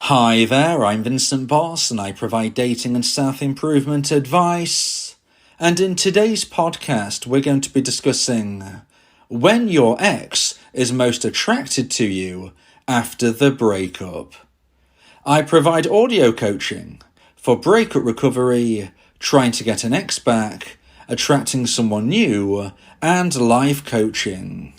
Hi there, I'm Vincent Bos and I provide dating and self-improvement advice. And in today's podcast, we're going to be discussing when your ex is most attracted to you after the breakup. I provide audio coaching for breakup recovery, trying to get an ex back, attracting someone new, and life coaching.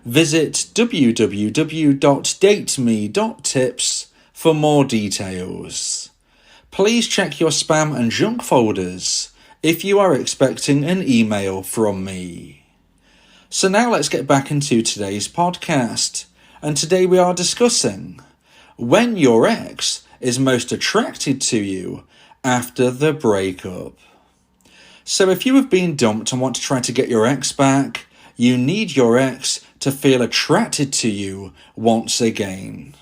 Visit www.dateme.tips for more details. Please check your spam and junk folders if you are expecting an email from me. So now let's get back into today's podcast. And today we are discussing when your ex is most attracted to you after the breakup. So if you have been dumped and want to try to get your ex back, you need your ex to feel attracted to you once again.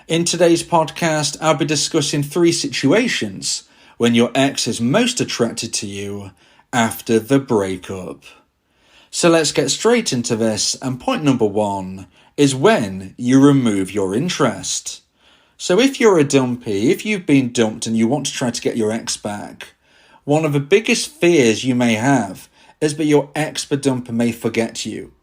In today's podcast, I'll be discussing 3 situations when your ex is most attracted to you after the breakup. So let's get straight into this, and point number 1 is when you remove your interest. So if you're a dumpee, if you've been dumped and you want to try to get your ex back, one of the biggest fears you may have is that your ex-dumper may forget you.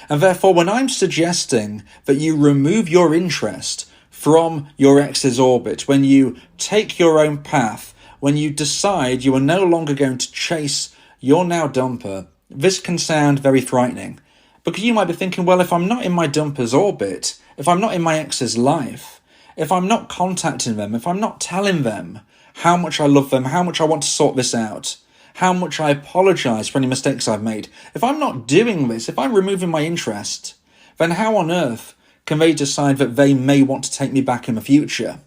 And therefore, when I'm suggesting that you remove your interest from your ex's orbit, when you take your own path, when you decide you are no longer going to chase your now dumper, this can sound very frightening. Because you might be thinking, well, if I'm not in my dumper's orbit, if I'm not in my ex's life, if I'm not contacting them, if I'm not telling them how much I love them, how much I want to sort this out, how much I apologise for any mistakes I've made, if I'm not doing this, if I'm removing my interest, then how on earth can they decide that they may want to take me back in the future?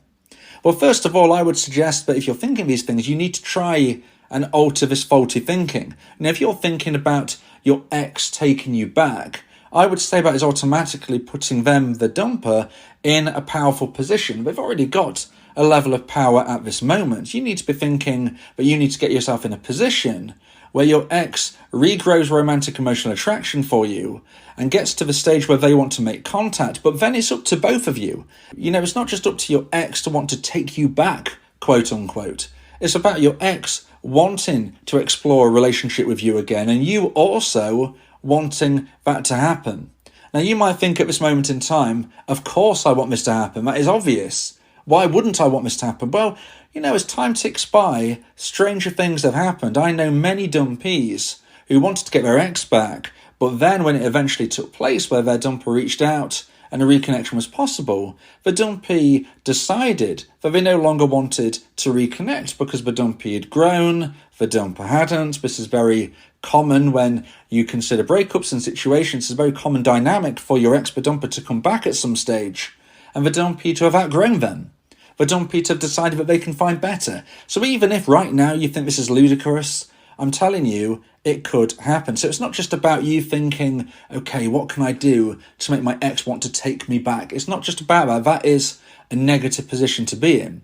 Well, first of all, I would suggest that if you're thinking these things, you need to try and alter this faulty thinking. Now, if you're thinking about your ex taking you back, I would say that is automatically putting them, the dumper, in a powerful position. They've already got a level of power at this moment. You need to be thinking that you need to get yourself in a position where your ex regrows romantic emotional attraction for you and gets to the stage where they want to make contact, but then it's up to both of you. You know, it's not just up to your ex to want to take you back, quote unquote. It's about your ex wanting to explore a relationship with you again and you also wanting that to happen. Now, you might think at this moment in time, of course I want this to happen. That is obvious. Why wouldn't I want this to happen? Well, you know, as time ticks by, stranger things have happened. I know many dumpees who wanted to get their ex back, but then when it eventually took place where their dumper reached out and a reconnection was possible, the dumpee decided that they no longer wanted to reconnect because the dumpee had grown, the dumper hadn't. This is very common when you consider breakups and situations. It's a very common dynamic for your ex-dumper to come back at some stage and the dumpee to have outgrown them. The dumpee to have decided that they can find better. So even if right now you think this is ludicrous, I'm telling you, it could happen. So it's not just about you thinking, okay, what can I do to make my ex want to take me back? It's not just about that. That is a negative position to be in.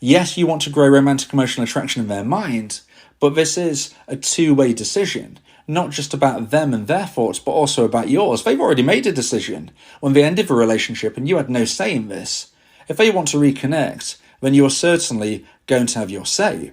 Yes, you want to grow romantic emotional attraction in their mind, but this is a two-way decision. Not just about them and their thoughts, but also about yours. They've already made a decision when they ended the relationship and you had no say in this. If they want to reconnect, then you are certainly going to have your say.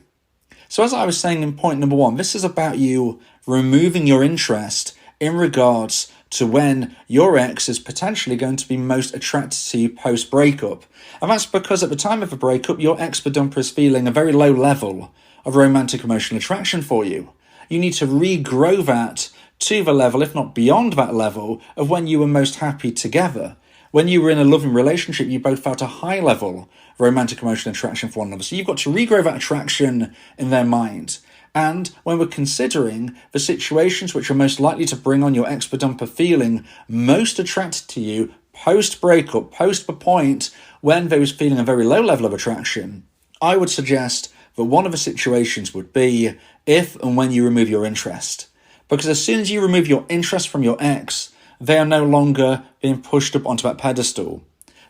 So as I was saying in point number 1, this is about you removing your interest in regards to when your ex is potentially going to be most attracted to you post-breakup. And that's because at the time of the breakup, your ex-dumper is feeling a very low level of romantic emotional attraction for you. You need to regrow that to the level, if not beyond that level, of when you were most happy together. When you were in a loving relationship, you both felt a high level of romantic emotional attraction for one another. So you've got to regrow that attraction in their mind. And when we're considering the situations which are most likely to bring on your ex-dumper feeling most attracted to you post-breakup, post the point when they was feeling a very low level of attraction, I would suggest that one of the situations would be if and when you remove your interest. Because as soon as you remove your interest from your ex, they are no longer being pushed up onto that pedestal.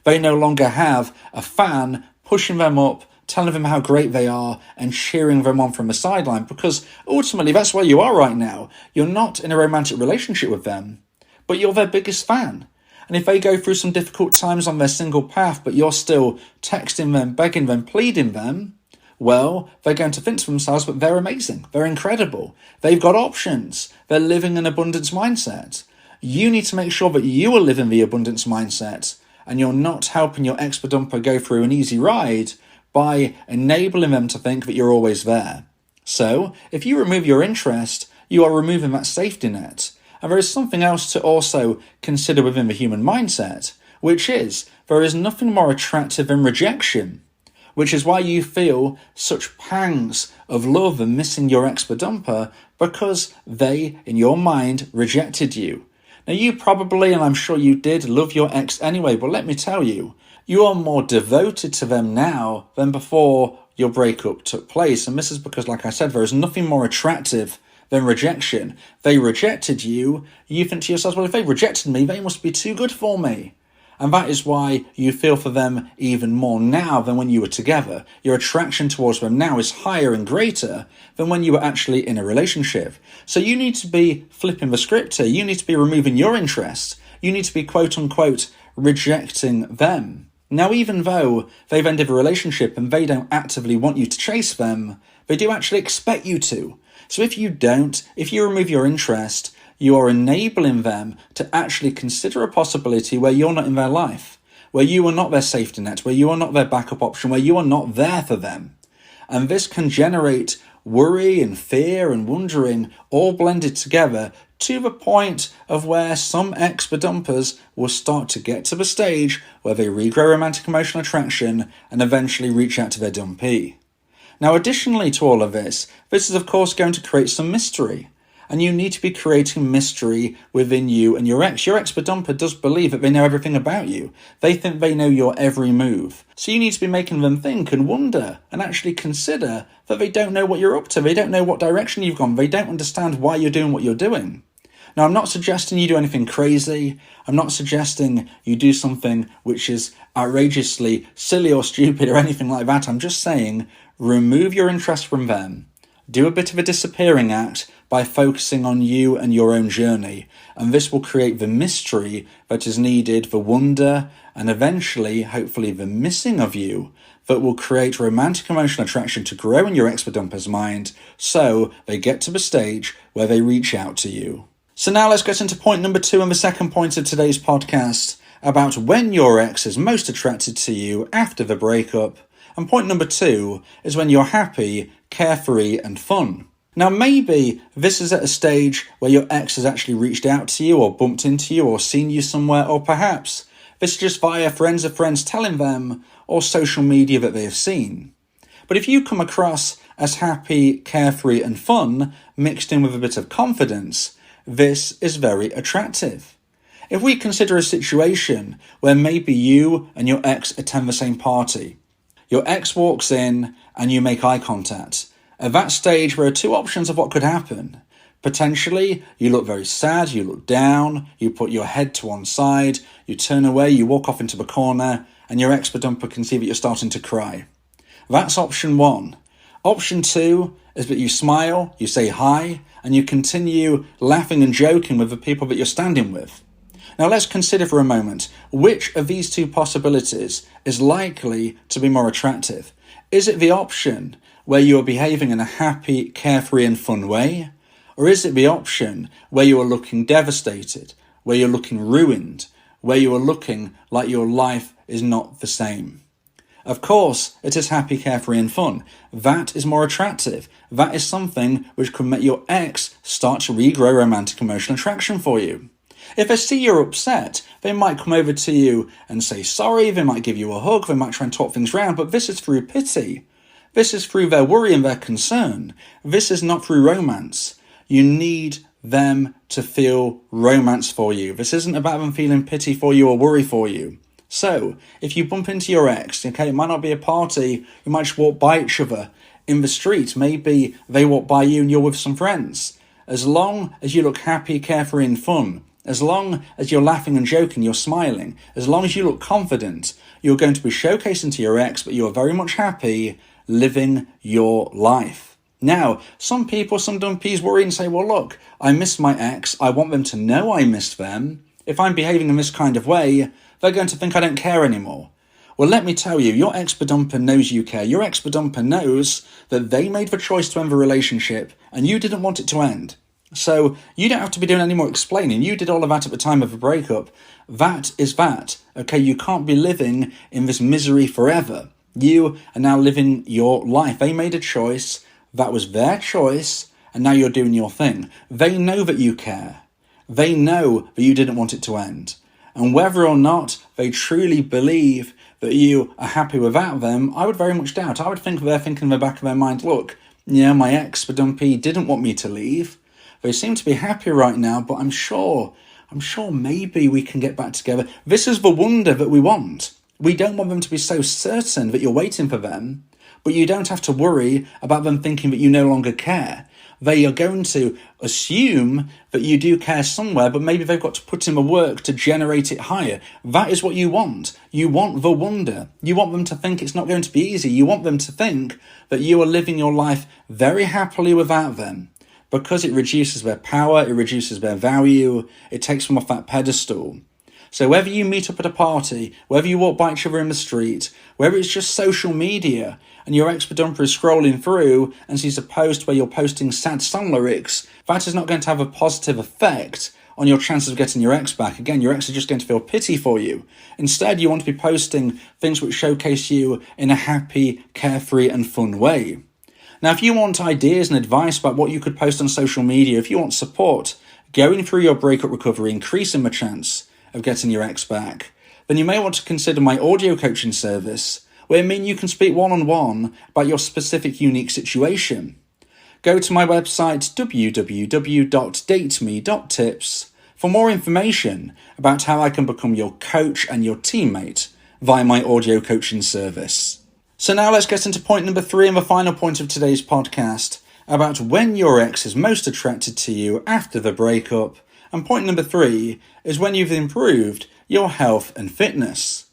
They no longer have a fan pushing them up, telling them how great they are and cheering them on from the sideline, because ultimately that's where you are right now. You're not in a romantic relationship with them, but you're their biggest fan. And if they go through some difficult times on their single path, but you're still texting them, begging them, pleading them, well, they're going to think to themselves, but they're amazing, they're incredible, they've got options, they're living an abundance mindset. You need to make sure that you are living the abundance mindset and you're not helping your ex-dumper go through an easy ride by enabling them to think that you're always there. So, if you remove your interest, you are removing that safety net. And there is something else to also consider within the human mindset, which is there is nothing more attractive than rejection, which is why you feel such pangs of love and missing your ex-dumper, because they, in your mind, rejected you. Now, you probably, and I'm sure you did, love your ex anyway, but let me tell you, you are more devoted to them now than before your breakup took place. And this is because, like I said, there is nothing more attractive than rejection. They rejected you. You think to yourself, well, if they rejected me, they must be too good for me. And that is why you feel for them even more now than when you were together. Your attraction towards them now is higher and greater than when you were actually in a relationship. So you need to be flipping the script here. You need to be removing your interest. You need to be, quote unquote, rejecting them. Now, even though they've ended a relationship and they don't actively want you to chase them, they do actually expect you to. So if you don't, if you remove your interest, you are enabling them to actually consider a possibility where you're not in their life, where you are not their safety net, where you are not their backup option, where you are not there for them. And this can generate worry and fear and wondering all blended together to the point of where some ex-dumpers will start to get to the stage where they regrow romantic emotional attraction and eventually reach out to their dumpee. Now, additionally to all of this is of course going to create some mystery. And you need to be creating mystery within you and your ex. Your ex-dumper does believe that they know everything about you. They think they know your every move. So you need to be making them think and wonder and actually consider that they don't know what you're up to. They don't know what direction you've gone. They don't understand why you're doing what you're doing. Now, I'm not suggesting you do anything crazy. I'm not suggesting you do something which is outrageously silly or stupid or anything like that. I'm just saying remove your interest from them. Do a bit of a disappearing act by focusing on you and your own journey, and this will create the mystery that is needed, the wonder, and eventually, hopefully, the missing of you that will create romantic emotional attraction to grow in your ex-dumper's mind, so they get to the stage where they reach out to you. So now let's get into point number 2 and the second point of today's podcast about when your ex is most attracted to you after the breakup. And point number 2 is when you're happy, carefree, and fun. Now, maybe this is at a stage where your ex has actually reached out to you or bumped into you or seen you somewhere, or perhaps this is just via friends of friends telling them or social media that they have seen. But if you come across as happy, carefree, and fun, mixed in with a bit of confidence, this is very attractive. If we consider a situation where maybe you and your ex attend the same party, your ex walks in and you make eye contact. At that stage, there are 2 options of what could happen. Potentially, you look very sad, you look down, you put your head to one side, you turn away, you walk off into the corner, and your ex-dumper can see that you're starting to cry. That's option 1. Option 2 is that you smile, you say hi, and you continue laughing and joking with the people that you're standing with. Now let's consider for a moment, which of these 2 possibilities is likely to be more attractive? Is it the option where you are behaving in a happy, carefree and fun way? Or is it the option where you are looking devastated, where you're looking ruined, where you are looking like your life is not the same? Of course, it is happy, carefree and fun. That is more attractive. That is something which could make your ex start to regrow romantic emotional attraction for you. If they see you're upset, they might come over to you and say sorry, they might give you a hug, they might try and talk things round, but this is through pity. This is through their worry and their concern. This is not through romance. You need them to feel romance for you. This isn't about them feeling pity for you or worry for you. So, if you bump into your ex, okay, it might not be a party, you might just walk by each other in the street. Maybe they walk by you and you're with some friends. As long as you look happy, carefree and fun, as long as you're laughing and joking, you're smiling, as long as you look confident, you're going to be showcasing to your ex, but you're very much happy living your life. Now, some people, some dumpees worry and say, well, look, I missed my ex. I want them to know I missed them. if I'm behaving in this kind of way, they're going to think I don't care anymore. Well, let me tell you, your ex-badumper knows you care. Your ex-badumper knows that they made the choice to end the relationship and you didn't want it to end. So you don't have to be doing any more explaining. You did all of that at the time of the breakup. That is that. Okay, you can't be living in this misery forever. You are now living your life. They made a choice. That was their choice. And now you're doing your thing. They know that you care. They know that you didn't want it to end. And whether or not they truly believe that you are happy without them, I would very much doubt. I would think they're thinking in the back of their mind, look, yeah, my ex, the dumpee, didn't want me to leave. They seem to be happy right now, but I'm sure maybe we can get back together. This is the wonder that we want. We don't want them to be so certain that you're waiting for them, but you don't have to worry about them thinking that you no longer care. They are going to assume that you do care somewhere, but maybe they've got to put in the work to generate it higher. That is what you want. You want the wonder. You want them to think it's not going to be easy. You want them to think that you are living your life very happily without them, because it reduces their power, it reduces their value, it takes them off that pedestal. So whether you meet up at a party, whether you walk by each other in the street, whether it's just social media and your ex-badumper is scrolling through and sees a post where you're posting sad song lyrics, that is not going to have a positive effect on your chances of getting your ex back. Again, your ex is just going to feel pity for you. Instead, you want to be posting things which showcase you in a happy, carefree and fun way. Now, if you want ideas and advice about what you could post on social media, if you want support going through your breakup recovery, increasing the chance of getting your ex back, then you may want to consider my audio coaching service, where you can speak one-on-one about your specific unique situation. Go to my website www.dateme.tips for more information about how I can become your coach and your teammate via my audio coaching service. So now let's get into point number 3 and the final point of today's podcast about when your ex is most attracted to you after the breakup. And point number 3 is when you've improved your health and fitness.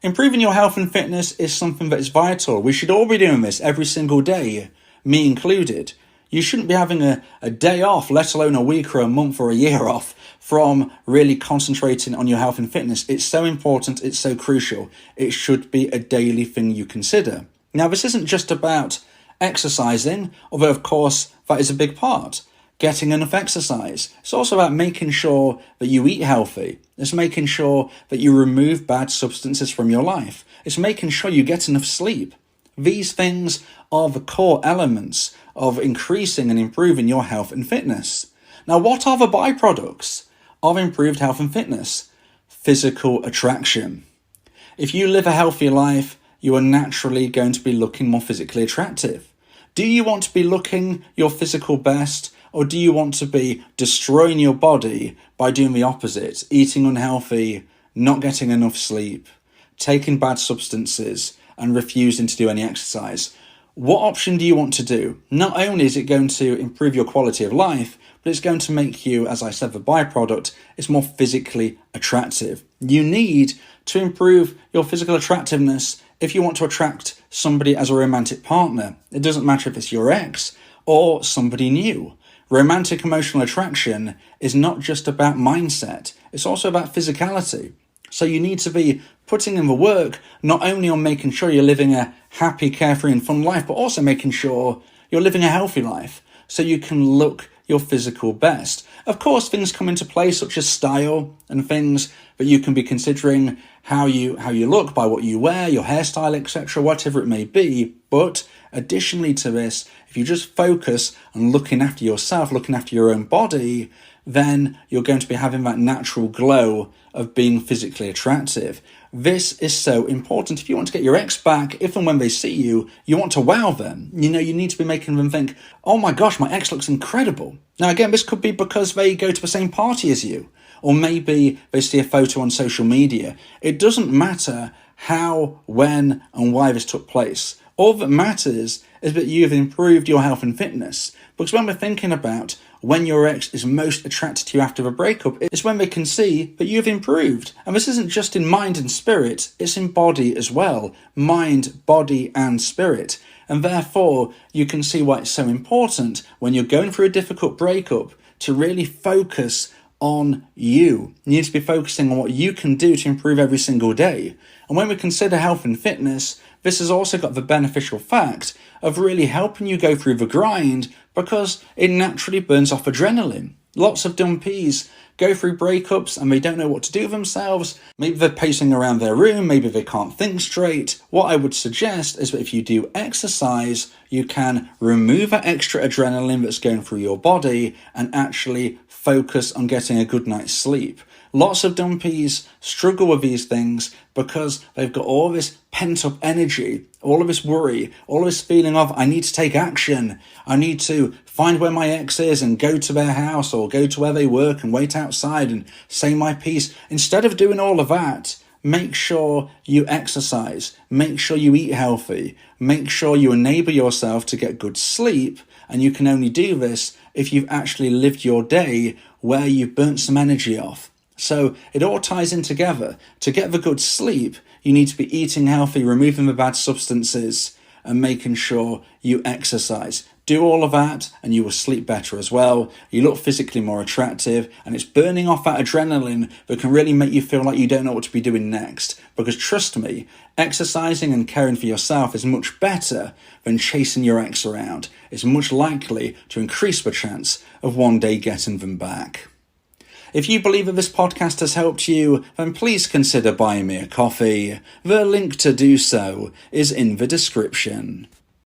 Improving your health and fitness is something that is vital. We should all be doing this every single day, me included. You shouldn't be having a day off, let alone a week or a month or a year off, from really concentrating on your health and fitness. It's so important, it's so crucial. It should be a daily thing you consider. Now, this isn't just about exercising, although of course that is a big part. Getting enough exercise. It's also about making sure that you eat healthy. It's making sure that you remove bad substances from your life. It's making sure you get enough sleep. These things are the core elements of increasing and improving your health and fitness. Now, what are the byproducts of improved health and fitness? Physical attraction. If you live a healthier life, you are naturally going to be looking more physically attractive. Do you want to be looking your physical best, or do you want to be destroying your body by doing the opposite, eating unhealthy, not getting enough sleep, taking bad substances, and refusing to do any exercise? What option do you want to do? Not only is it going to improve your quality of life, but it's going to make you, as I said, the byproduct, is more physically attractive. You need to improve your physical attractiveness if you want to attract somebody as a romantic partner. It doesn't matter if it's your ex or somebody new. Romantic emotional attraction is not just about mindset, it's also about physicality. So you need to be putting in the work, not only on making sure you're living a happy, carefree and fun life, but also making sure you're living a healthy life so you can look your physical best. Of course, things come into play such as style and things that you can be considering how you look by what you wear, your hairstyle, etc., whatever it may be. But additionally to this, if you just focus on looking after yourself, looking after your own body, then you're going to be having that natural glow of being physically attractive. This is so important. If you want to get your ex back, if and when they see you, you want to wow them. You need to be making them think, oh my gosh, my ex looks incredible. Now again, this could be because they go to the same party as you, or maybe they see a photo on social media. It doesn't matter how, when, and why this took place. All that matters is that you've improved your health and fitness. Because when we're thinking about when your ex is most attracted to you after a breakup, it's when they can see that you've improved. And this isn't just in mind and spirit, it's in body as well. Mind, body, and spirit. And therefore, you can see why it's so important when you're going through a difficult breakup to really focus on you. You need to be focusing on what you can do to improve every single day. And when we consider health and fitness, this has also got the beneficial fact of really helping you go through the grind because it naturally burns off adrenaline. Lots of dumpees go through breakups and they don't know what to do with themselves. Maybe they're pacing around their room, maybe they can't think straight. What I would suggest is that if you do exercise, you can remove that extra adrenaline that's going through your body and actually focus on getting a good night's sleep. Lots of dumpees struggle with these things because they've got all this pent-up energy, all of this worry, all of this feeling of, I need to take action. I need to find where my ex is and go to their house or go to where they work and wait outside and say my piece. Instead of doing all of that, make sure you exercise. Make sure you eat healthy. Make sure you enable yourself to get good sleep. And you can only do this if you've actually lived your day where you've burnt some energy off. So it all ties in together. To get the good sleep, you need to be eating healthy, removing the bad substances, and making sure you exercise. Do all of that and you will sleep better as well. You look physically more attractive and it's burning off that adrenaline that can really make you feel like you don't know what to be doing next. Because trust me, exercising and caring for yourself is much better than chasing your ex around. It's much likely to increase the chance of one day getting them back. If you believe that this podcast has helped you, then please consider buying me a coffee. The link to do so is in the description.